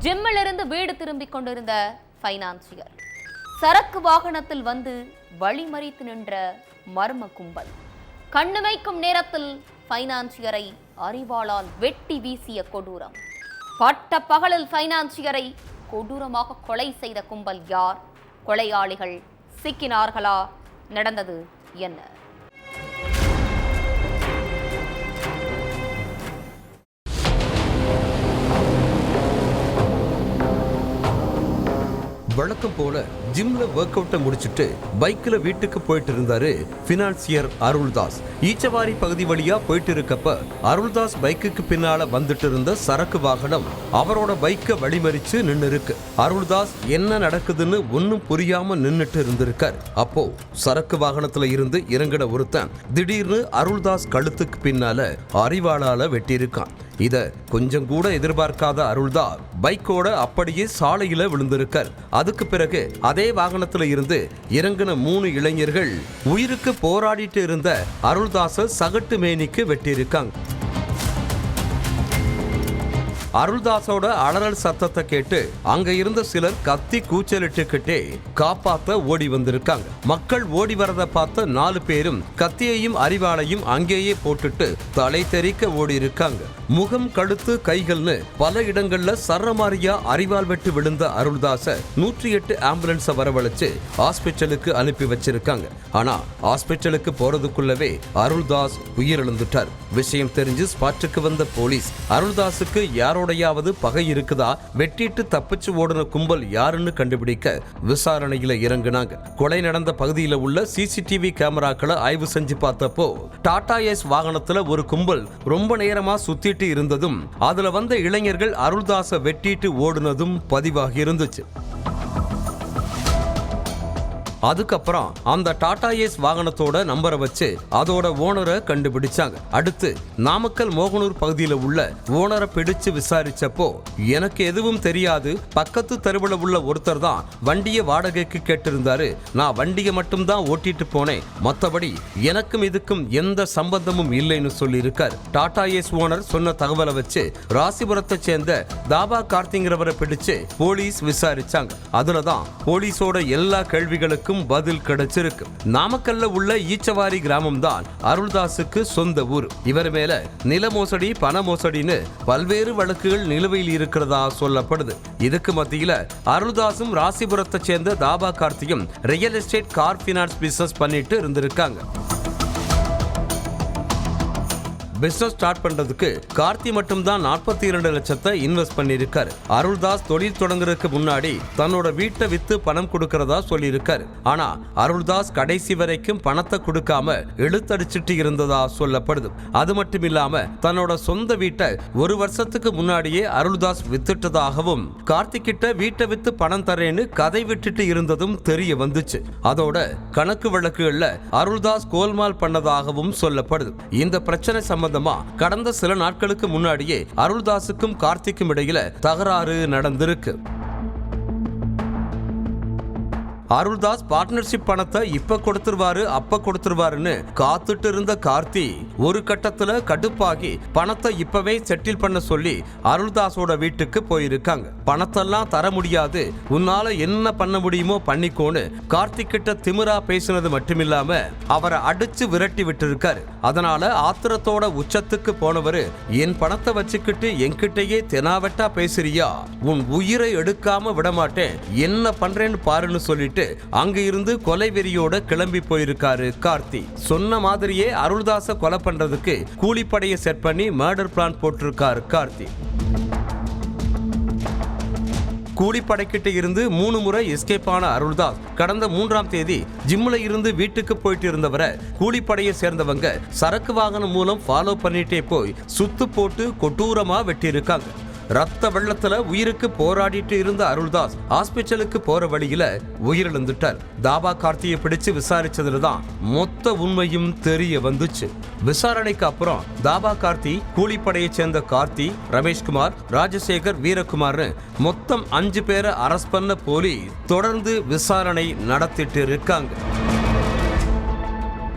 ஜிம்மிலிருந்து வீடு திரும்பிக் கொண்டிருந்த ஃபைனான்சியர் சரக்கு வாகனத்தில் வந்து வழிமறித்து நின்ற மர்ம கும்பல். கண்ணுமைக்கும் நேரத்தில் ஃபைனான்சியரை அரிவாளால் வெட்டி வீசிய கொடூரம். பட்ட பகலில் ஃபைனான்சியரை கொடூரமாக கொலை செய்த கும்பல் யார்? கொலையாளிகள் சிக்கினார்களா? நடந்தது என்ன? வழக்கம் போல ஜிம்ல ஒர்க் அவுட்டை முடிச்சுட்டு பைக்ல வீட்டுக்கு போயிட்டு இருந்தாரு பினான்சியர் அருள்தாஸ். ஈச்சவாரி பகுதி வழியா போயிட்டு இருக்கப்ப அருள்தாஸ் பைக்குக்கு பின்னால வந்துட்டு இருந்த சரக்கு வாகனம் அவரோட பைக்கை வழிமறிச்சு நின்று இருக்கு. அருள்தாஸ் என்ன நடக்குதுன்னு ஒன்னும் புரியாம நின்னுட்டு இருந்திருக்கார். அப்போ சரக்கு வாகனத்துல இருந்து இறங்கின ஒருத்தன் திடீர்னு அருள்தாஸ் கழுத்துக்கு பின்னால அரிவாளால வெட்டியிருக்கான். இத கொஞ்சம் கூட எதிர்பார்க்காத அருள்தாஸ் பைக்கோட அப்படியே சாலையில விழுந்திருக்கார். அதுக்கு பிறகு அதே வாகனத்துல இருந்து இறங்கின 3 இளைஞர்கள் உயிருக்கு போராடிட்டு இருந்த அருள்தாஸ சகட்டு மேனிக்கு வெட்டியிருக்காங்க. அருள்தாஸோட அலறல் சத்தத்தை கேட்டு அங்க இருந்த சிலர் கத்தி கூச்சலிட்டுக்கிட்டே காப்பாத்த ஓடி வந்திருக்காங்க. மக்கள் ஓடி வரத பார்த்த 4 பேரும் கத்தியையும் அரிவாளையும் அங்கேயே போட்டுட்டு தலை தெறிக்க ஓடி இருக்காங்க. முகம், கழுத்து, கைகள்னு பல இடங்கள்ல சரமாரியா அரிவாள் வெட்டு விழுந்த அருள்தாஸ 108 ஆம்புலன்ஸை வரவழைச்சு ஹாஸ்பிட்டலுக்கு அனுப்பி வச்சிருக்காங்க. ஆனா ஹாஸ்பிட்டலுக்கு போறதுக்குள்ளவே அருள்தாஸ் உயிரிழந்துட்டார். விஷயம் தெரிஞ்சு ஸ்பாட்டுக்கு வந்த போலீஸ் அருள்தாஸுக்கு யாரோடையாவது பகை இருக்குதா, வெட்டிட்டு தப்பிச்சு ஓடுன கும்பல் யாருன்னு கண்டுபிடிக்க விசாரணையில இறங்குனாங்க. கொலை நடந்த பகுதியில உள்ள சிசிடிவி கேமராக்களை ஆய்வு செஞ்சு பார்த்தப்போ டாடா ஏஸ் வாகனத்துல ஒரு கும்பல் ரொம்ப நேரமா சுத்திட்டு இருந்ததும் அதுல வந்த இளைஞர்கள் அருள்தாஸை வெட்டிட்டு ஓடுனதும் பதிவாகி இருந்துச்சு. அதுக்கப்புறம் அந்த டாடா ஏஸ் வாகனத்தோட நம்பரை வச்சு அதோட ஓனரை கண்டுபிடிச்சாங்க. அடுத்து நாமக்கல் மோகனூர் பகுதியில உள்ள ஓனரை பிடிச்சு விசாரிச்சப்போ எனக்கு எதுவும் தெரியாது, பக்கத்து தெருவுல உள்ள ஒருத்தர் தான் வண்டியை வாடகைக்கு கேட்டிருந்தாரு, நான் வண்டியை மட்டும் தான் ஓட்டிட்டு போனேன், மற்றபடி எனக்கும் இதுக்கும் எந்த சம்பந்தமும் இல்லைன்னு சொல்லி இருக்கார். டாடா ஏஸ் ஓனர் சொன்ன தகவலை வச்சு ராசிபுரத்தை சேர்ந்த தாபா கார்த்திங்கிறவரை பிடிச்சு போலீஸ் விசாரிச்சாங்க. அதுலதான் போலீஸோட எல்லா கேள்விகளுக்கும் பதில் கிடைச்சிருக்கு. நாமக்கல்ல உள்ள ஈச்சவாரி கிராமம் தான் அருள்தாஸுக்கு சொந்த ஊர். இவர் மேல நில மோசடி, பண மோசடின்னு பல்வேறு வழக்குகள் நிலுவையில் இருக்கிறதா சொல்லப்படுது. இதுக்கு மத்தியில அருள்தாஸும் ராசிபுரத்தை சேர்ந்த தாபா கார்த்தியும் real estate, car finance business பண்ணிட்டு இருந்திருக்காங்க. பிசினஸ் ஸ்டார்ட் பண்றதுக்கு கார்த்தி மட்டும் தான் 42 லட்சத்தை இன்வெஸ்ட் பண்ணிருக்காரு. அருள்தாஸ் தொழில் தொடங்குறதுக்கு முன்னாடி தன்னோட வீட்டை வித்து பணம் கொடுக்கறதா சொல்லியிருக்காரு. ஆனா அருள்தாஸ் கடைசி வரைக்கும் பணத்தை கொடுக்காம இழுத்தடிச்சிட்டு இருந்ததா சொல்லப்படுது. அது மட்டும் இல்லாம தன்னோட சொந்த வீட்டை 1 வருஷத்துக்கு முன்னாடியே அருள்தாஸ் வித்துட்டதாகவும் கார்த்தி கிட்ட வீட்டை வித்து பணம் தரேன்னு கதை விட்டுட்டு இருந்ததும் தெரிய வந்துச்சு. அதோட கணக்கு வழக்குகள்ல அருள்தாஸ் கோல்மால் பண்ணதாகவும் சொல்லப்படுது. இந்த பிரச்சனை கடந்த சில நாட்களுக்கு முன்னாடியே அருள்தாஸுக்கும் கார்த்திக்கும் இடையில தகராறு நடந்திருக்கு. அருள்தாஸ் பார்ட்னர்ஷிப் பணத்தை இப்ப கொடுத்துருவாரு, அப்ப கொடுத்துருவாருன்னு காத்துட்டு இருந்த கார்த்தி ஒரு கட்டத்துல கடுப்பாகி பணத்தை இப்பவே செட்டில் பண்ண சொல்லி அருள்தாஸோட வீட்டுக்கு போயிருக்காங்க. பணத்தெல்லாம் தர முடியாது, உன்னால என்ன பண்ண முடியுமோ பண்ணிக்கோன்னு கார்த்தி கிட்ட திமிரா பேசினது மட்டுமில்லாம அவரை அடிச்சு விரட்டி விட்டு. அதனால ஆத்திரத்தோட உச்சத்துக்கு போனவரு, என் பணத்தை வச்சுக்கிட்டு என்கிட்டயே தெனாவட்டா பேசுறியா, உன் உயிரை எடுக்காம விடமாட்டேன், என்ன பண்றேன்னு பாருன்னு சொல்லிட்டு அங்க இருந்து கொலை வெறியோட கிளம்பி போயிருக்காரு கார்த்தி. சொன்ன மாதிரியே அருள்தாஸை கொலை பண்றதுக்கு கூலிப்படையை செட் பண்ணி மர்டர் பிளான் போட்டிருக்காரு கார்த்தி. கூலிப்படைக்கிட்ட இருந்து 3 முறை எஸ்கேப் ஆன அருள்தாஸ் கடந்த 3ஆம் தேதி ஜிம்ல இருந்து வீட்டுக்கு போயிட்டு இருந்தவரை கூலிப்படையை சேர்ந்தவங்க சரக்கு வாகனம் மூலம் ஃபாலோ பண்ணிட்டே போய் சுத்து போட்டு கொடூரமா வெட்டியிருக்காங்க. ரத்த வெள்ளத்துல உயிருக்கு போராடிட்டு இருந்த அருள்தாஸ் ஹாஸ்பிட்டலுக்கு போற வழியில உயிரிழந்துட்டார். தாபா கார்த்தியை பிடிச்சு விசாரிச்சதுலதான் மொத்த உண்மையும் தெரிய வந்துச்சு. விசாரணைக்கு அப்புறம் தாபா கார்த்தி, கூலிப்படையை சேர்ந்த கார்த்தி, ரமேஷ்குமார், ராஜசேகர், வீரகுமார்னு மொத்தம் 5 பேரை அரெஸ்ட் பண்ண போலீஸ் தொடர்ந்து விசாரணை நடத்திட்டு இருக்காங்க.